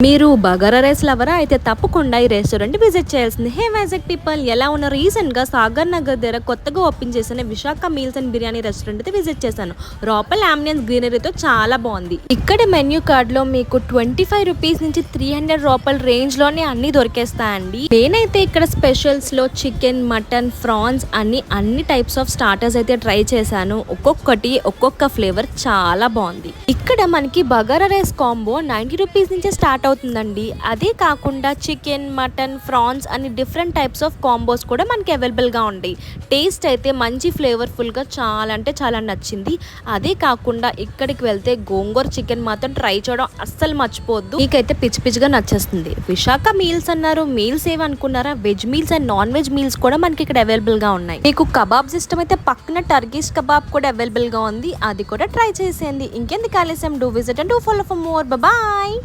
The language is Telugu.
మీరు బగారా రైస్ లవరా అయితే తప్పకుండా ఈ రెస్టారెంట్ విజిట్ చేయాల్సింది. హే వైజాగ్ పీపుల్, ఎలా ఉన్నారు? రీసెంట్ గా సాగర్ నగర్ దగ్గర కొత్తగా ఓపెన్ చేసిన Visakha meals and biryani restaurant అయితే విజిట్ చేశాను. లోపల అంబియన్స్ గ్రీనరీతో చాలా బాగుంది. ఇక్కడ మెన్యూ కార్డ్ లో మీకు 25 రూపీస్ నుంచి 300 రూపాయల రేంజ్ లోనే అన్ని దొరికేస్తాయండి. నేనైతే ఇక్కడ స్పెషల్స్ లో చికెన్, మటన్, ఫ్రాన్స్ అన్ని టైప్స్ ఆఫ్ స్టార్టర్స్ అయితే ట్రై చేశాను. ఒక్కొక్కటి ఒక్కొక్క ఫ్లేవర్ చాలా బాగుంది. ఇక్కడ మనకి బగారా రైస్ కాంబో 90 రూపీస్ నుంచి స్టార్ట్ అవుతుందండి. అదే కాకుండా చికెన్, మటన్, ఫ్రాన్స్ అని డిఫరెంట్ టైప్స్ ఆఫ్ కాంబోస్ కూడా మనకి అవైలబుల్ గా ఉంటాయి. టేస్ట్ అయితే మంచి ఫ్లేవర్ఫుల్ గా చాలా అంటే చాలా నచ్చింది. అదే కాకుండా ఇక్కడికి వెళ్తే గోంగూర చికెన్ మాత్రం ట్రై చేయడం అస్సలు మర్చిపోవద్దు. మీకైతే పిచ్చి పిచ్చిగా నచ్చేస్తుంది. విశాఖ మీల్స్ అన్నారు, మీల్స్ ఏమనుకున్నారా? Veg meals and non veg meals కూడా మనకి ఇక్కడ అవైలబుల్ గా ఉన్నాయి. మీకు కబాబ్స్ ఇష్టం అయితే పక్కన టర్కిష్ కబాబ్ కూడా అవైలబుల్ గా ఉంది. అది కూడా ట్రై చేసేయండి. ఇంకెందుకు ఆలస్యం, do visit and do follow for more. Bye.